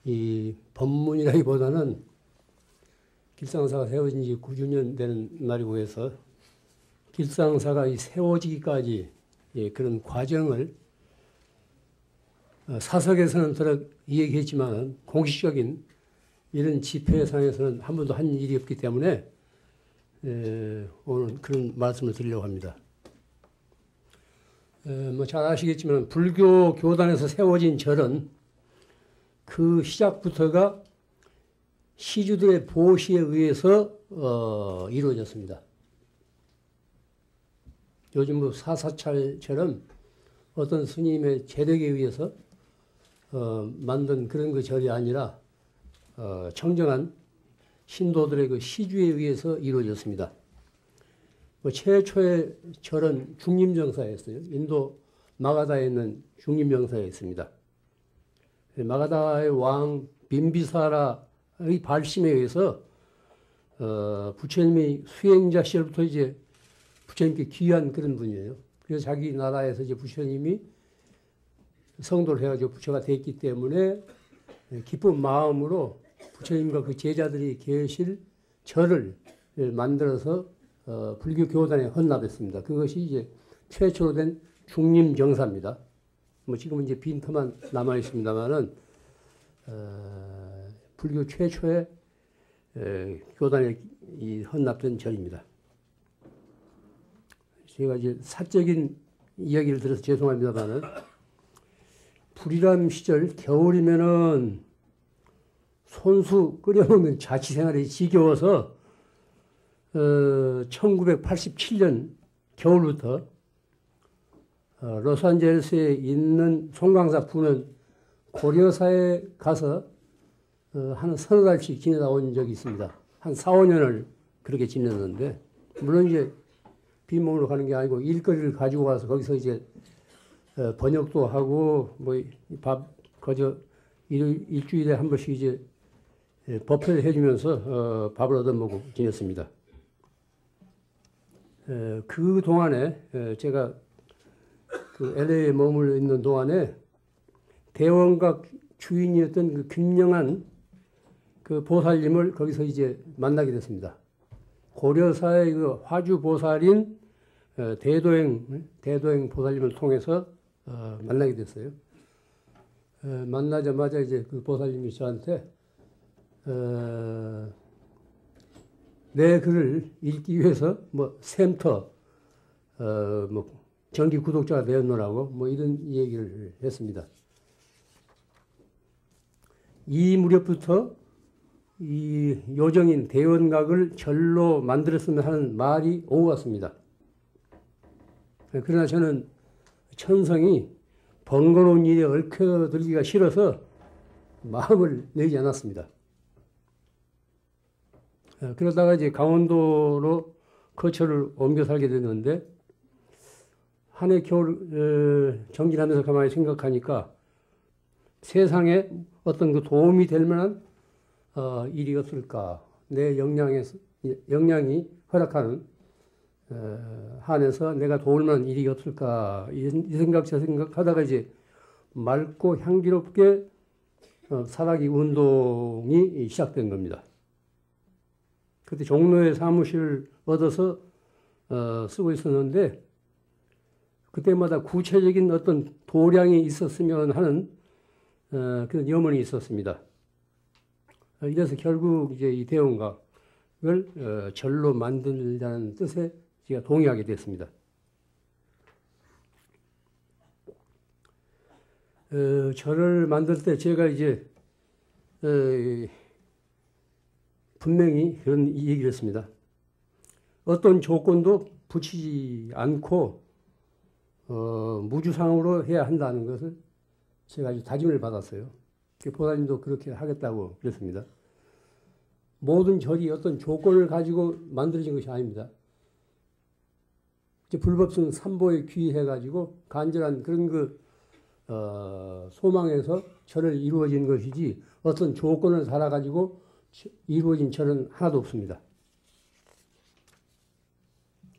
이 법문이라기보다는 길상사가 세워진 지 9주년 되는 날이고 해서 길상사가 세워지기까지 그런 과정을 사석에서는 들어 이야기했지만 공식적인 이런 집회상에서는 한 번도 한 일이 없기 때문에 오늘 그런 말씀을 드리려고 합니다. 뭐 잘 아시겠지만 불교 교단에서 세워진 절은 그 시작부터가 시주들의 보시에 의해서 이루어졌습니다. 요즘 뭐 사사찰처럼 어떤 스님의 재력에 의해서 만든 그런 그 절이 아니라 청정한 신도들의 그 시주에 의해서 이루어졌습니다. 뭐 최초의 절은 중림정사였어요. 인도 마가다에 있는 중림정사였습니다. 마가다의 왕 빈비사라의 발심에 의해서 부처님이 수행자 시절부터 이제 부처님께 귀한 그런 분이에요. 그래서 자기 나라에서 이제 부처님이 성도를 해가지고 부처가 됐기 때문에 기쁜 마음으로 부처님과 그 제자들이 계실 절을 만들어서 불교 교단에 헌납했습니다. 그것이 이제 최초로 된 중림정사입니다. 뭐 지금은 이제 빈터만 남아 있습니다만은 불교 최초의 교단에 헌납된 절입니다. 제가 이제 사적인 이야기를 들어서 죄송합니다만은 불이람 시절 겨울이면은 손수 끓여먹는 자취생활이 지겨워서 1987년 겨울부터 로스앤젤레스에 있는 송강사 부는 고려사에 가서 한 서너 달씩 지내다 온 적이 있습니다. 한 4, 5년을 그렇게 지냈는데, 물론 이제 빈몸으로 가는 게 아니고 일거리를 가지고 와서 거기서 이제 번역도 하고 뭐 밥 거저 일주일에 한 번씩 이제 법회를 해주면서 밥을 얻어먹고 지냈습니다. 그 동안에 제가 그 LA에 머물러 있는 동안에 대원각 주인이었던 그 김영한 그 보살님을 거기서 이제 만나게 됐습니다. 고려사의 그 화주 보살인 대도행 보살님을 통해서 만나게 됐어요. 만나자마자 이제 그 보살님이 저한테 내 글을 읽기 위해서 뭐 샘터 뭐 정기 구독자가 되었노라고 뭐 이런 얘기를 했습니다. 이 무렵부터 이 요정인 대원각을 절로 만들었으면 하는 말이 오고 갔습니다. 그러나 저는 천성이 번거로운 일에 얽혀들기가 싫어서 마음을 내지 않았습니다. 그러다가 이제 강원도로 거처를 옮겨 살게 됐는데 한 해 겨울 정진하면서 가만히 생각하니까 세상에 어떤 그 도움이 될 만한 일이 없을까? 내 역량이 허락하는 한에서 내가 도울 만한 일이 없을까? 이 생각 저 생각하다가 이제 맑고 향기롭게 살아기 운동이 시작된 겁니다. 그때 종로에 사무실을 얻어서 쓰고 있었는데 그때마다 구체적인 어떤 도량이 있었으면 하는 그런 염원이 있었습니다. 이래서 결국 이제 이 대원각을 절로 만들자는 뜻에 제가 동의하게 됐습니다. 절을 만들 때 제가 이제 분명히 그런 얘기를 했습니다. 어떤 조건도 붙이지 않고 무주상으로 해야 한다는 것을 제가 아주 다짐을 받았어요. 보살님도 그렇게 하겠다고 그랬습니다. 모든 절이 어떤 조건을 가지고 만들어진 것이 아닙니다. 불법성 삼보에 귀해가지고 간절한 그런 그 소망에서 절을 이루어진 것이지 어떤 조건을 달아가지고 이루어진 절은 하나도 없습니다.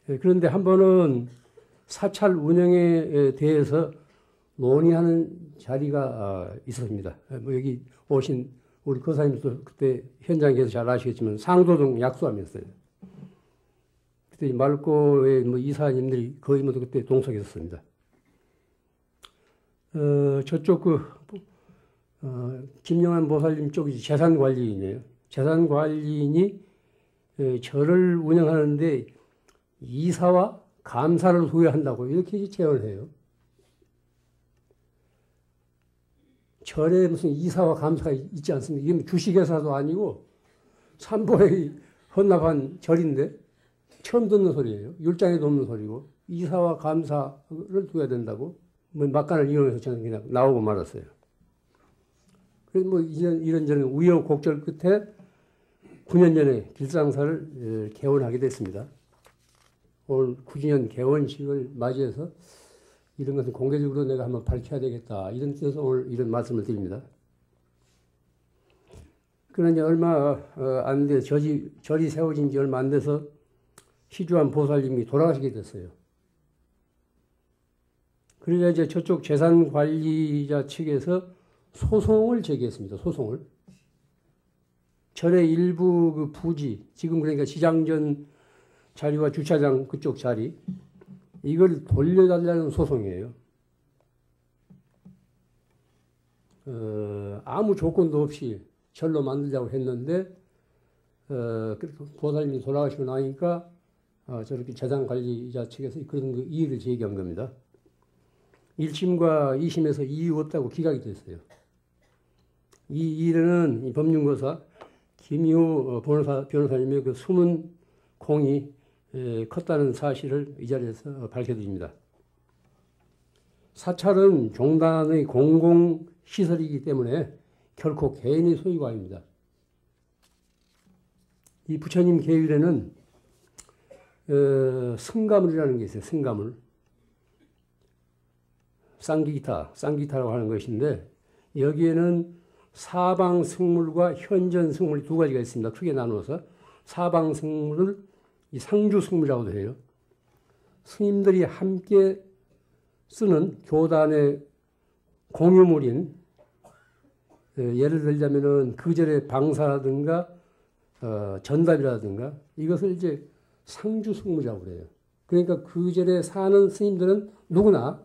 그런데 한 번은 사찰 운영에 대해서 논의하는 자리가 있었습니다. 뭐 여기 오신 우리 거사님도 그때 현장에 계서 잘 아시겠지만 상도동 약수함이었어요. 그때 말고의 뭐 이사님들이 거의 모두 그때 동석했었습니다. 저쪽 김영환 보살님 쪽이 재산관리인이에요. 재산관리인이 절을 운영하는데 이사와 감사를 소유한다고 이렇게 제언을 해요. 절에 무슨 이사와 감사가 있지 않습니까? 이게 주식회사도 아니고 삼보에 헌납한 절인데 처음 듣는 소리예요. 율장에도 없는 소리고 이사와 감사를 둬야 된다고 뭐 막간을 이용해서 저는 그냥 나오고 말았어요. 그래서 뭐 이런저런 우여곡절 끝에 9년 전에 길상사를 개원하게 됐습니다. 오늘 9주년 개원식을 맞이해서 이런 것은 공개적으로 내가 한번 밝혀야 되겠다. 이런 뜻에서 오늘 이런 말씀을 드립니다. 그러나 얼마 안 돼, 절이 세워진 지 얼마 안 돼서 시주한 보살님이 돌아가시게 됐어요. 그러자 이제 저쪽 재산관리자 측에서 소송을 제기했습니다. 소송을. 절의 일부 그 부지, 지금 그러니까 시장전 자리와 주차장 그쪽 자리, 이걸 돌려달라는 소송이에요. 아무 조건도 없이 절로 만들자고 했는데, 보살님이 돌아가시고 나니까 저렇게 재산관리자 측에서 그런 그 이의를 제기한 겁니다. 1심과 2심에서 이유 없다고 기각이 됐어요. 이 일은 법륜거사 김희호 변호사님의 그 숨은 공이 컸다는 사실을 이 자리에서 밝혀드립니다. 사찰은 종단의 공공시설이기 때문에 결코 개인의 소유가 아닙니다. 이 부처님 계율에는 승가물이라는 게 있어요. 승가물. 쌍기타라고 하는 것인데 여기에는 사방승물과 현전승물 두 가지가 있습니다. 크게 나누어서 사방승물을 이 상주승물이라고도 해요. 스님들이 함께 쓰는 교단의 공유물인 예를 들자면은 그 절의 방사라든가 전답이라든가 이것을 이제 상주승물이라고 그래요. 그러니까 그 절에 사는 스님들은 누구나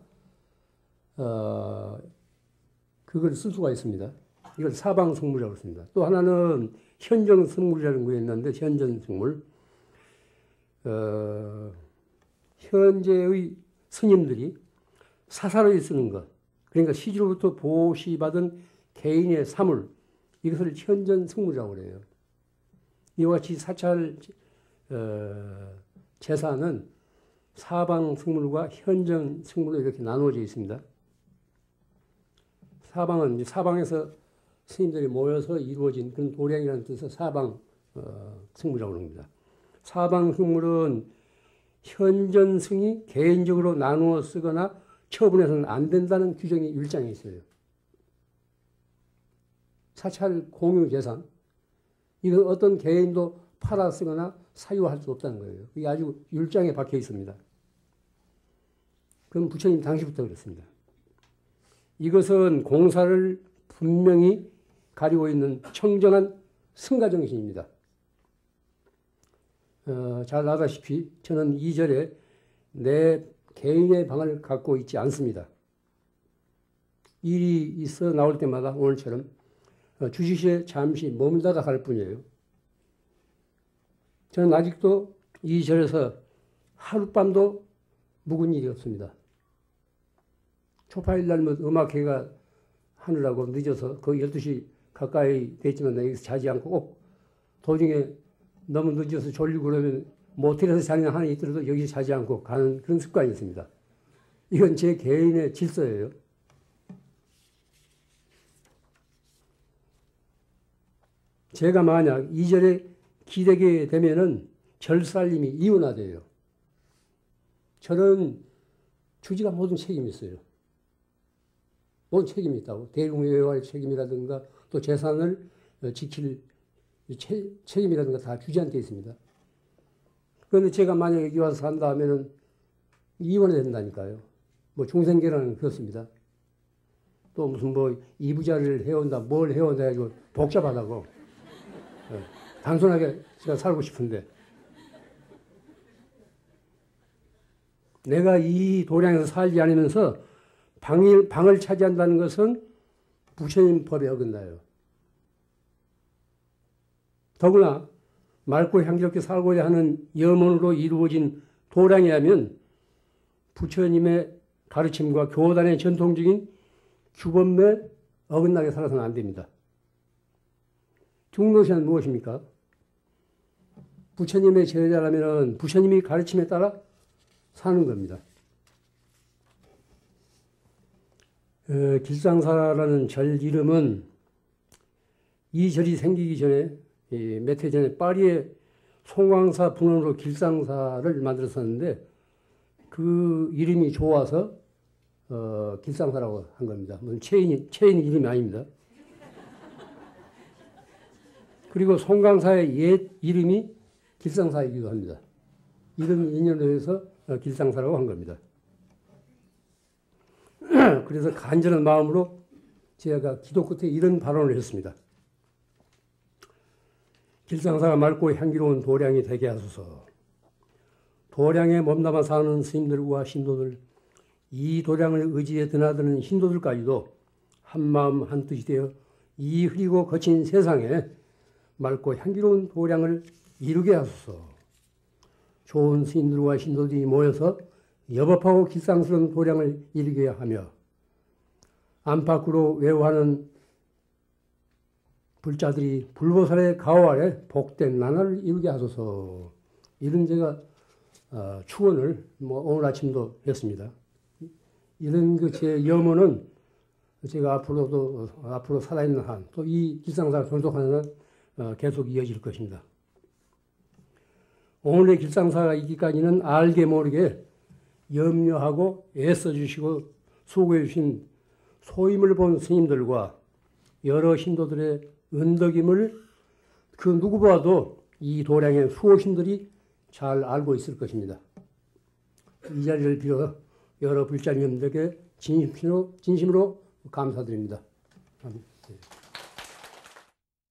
그걸 쓸 수가 있습니다. 이걸 사방승물이라고 했습니다. 또 하나는 현정승물이라는 게 있는데 현전승물. 현재의 스님들이 사사로이 쓰는 것, 그러니까 시주로부터 보시받은 개인의 사물, 이것을 현전승물이라고 그래요. 이와 같이 사찰 재산은 사방승물과 현정승물로 이렇게 나누어져 있습니다. 사방은 사방에서 스님들이 모여서 이루어진 그런 도량이라는 뜻에서 사방 승물이라고 합니다. 사방 승물은 현전승이 개인적으로 나누어 쓰거나 처분해서는 안 된다는 규정이 율장에 있어요. 사찰 공유 재산, 이건 어떤 개인도 팔아 쓰거나 사유할 수 없다는 거예요. 이게 아주 율장에 박혀 있습니다. 그럼 부처님 당시부터 그랬습니다. 이것은 공사를 분명히 가리고 있는 청정한 승가정신입니다. 잘 아다시피 저는 이 절에 내 개인의 방을 갖고 있지 않습니다. 일이 있어 나올 때마다 오늘처럼 주지시에 잠시 머물다가 갈 뿐이에요. 저는 아직도 이 절에서 하룻밤도 묵은 일이 없습니다. 초파일 날 음악회가 하느라고 늦어서 거의 12시 가까이 됐지만 나 여기서 자지 않고 꼭 도중에 너무 늦어서 졸리고 그러면 모텔에서 자는 한이 있더라도 여기서 자지 않고 가는 그런 습관이 있습니다. 이건 제 개인의 질서예요. 제가 만약 이 절에 기대게 되면은 절살림이 이혼화돼요. 저는 주지가 모든 책임이 있어요. 모든 책임이 있다고. 대웅외화의 책임이라든가 또 재산을 지킬 책임이라든가 다 주지한테 있습니다. 그런데 제가 만약에 여기 와서 산다 하면은 이혼이 된다니까요. 뭐 중생계라는 그렇습니다. 또 무슨 뭐 이부자를 해온다, 뭘 해온다 해가지고 복잡하다고. 예, 단순하게 제가 살고 싶은데 내가 이 도량에서 살지 않으면서 방을 차지한다는 것은 부처님 법에 어긋나요. 더구나 맑고 향기롭게 살고자 하는 염원으로 이루어진 도량이라면 부처님의 가르침과 교단의 전통적인 규범에 어긋나게 살아서는 안 됩니다. 중노신은 무엇입니까? 부처님의 제자라면 부처님이 가르침에 따라 사는 겁니다. 길상사라는 절 이름은 이 절이 생기기 전에 몇 해 전에 파리의 송광사 분원으로 길상사를 만들었었는데 그 이름이 좋아서 길상사라고 한 겁니다. 무슨 체인 이름이 아닙니다. 그리고 송광사의 옛 이름이 길상사이기도 합니다. 이런 인연으로 해서 길상사라고 한 겁니다. 그래서 간절한 마음으로 제가 기도 끝에 이런 발언을 했습니다. 길상사가 맑고 향기로운 도량이 되게 하소서. 도량에 몸담아 사는 스님들과 신도들, 이 도량을 의지해 드나드는 신도들까지도 한마음 한뜻이 되어 이 흐리고 거친 세상에 맑고 향기로운 도량을 이루게 하소서. 좋은 스님들과 신도들이 모여서 여법하고 길상스러운 도량을 이루게 하며 안팎으로 외워하는 불자들이 불보살의 가호 아래 복된 나날을 이루게 하소서. 이런 제가 축원을 오늘 아침도 했습니다. 이런 그 제 염원은 제가 앞으로 살아있는 한, 또 이 길상사를 존속하는 한 계속 이어질 것입니다. 오늘의 길상사가 있기까지는 알게 모르게 염려하고 애써주시고 수고해주신 소임을 본 스님들과 여러 신도들의 은덕임을 그 누구보다도 이 도량의 수호신들이 잘 알고 있을 것입니다. 이 자리를 빌어 여러 불자님들에게 진심으로 감사드립니다. 아멘.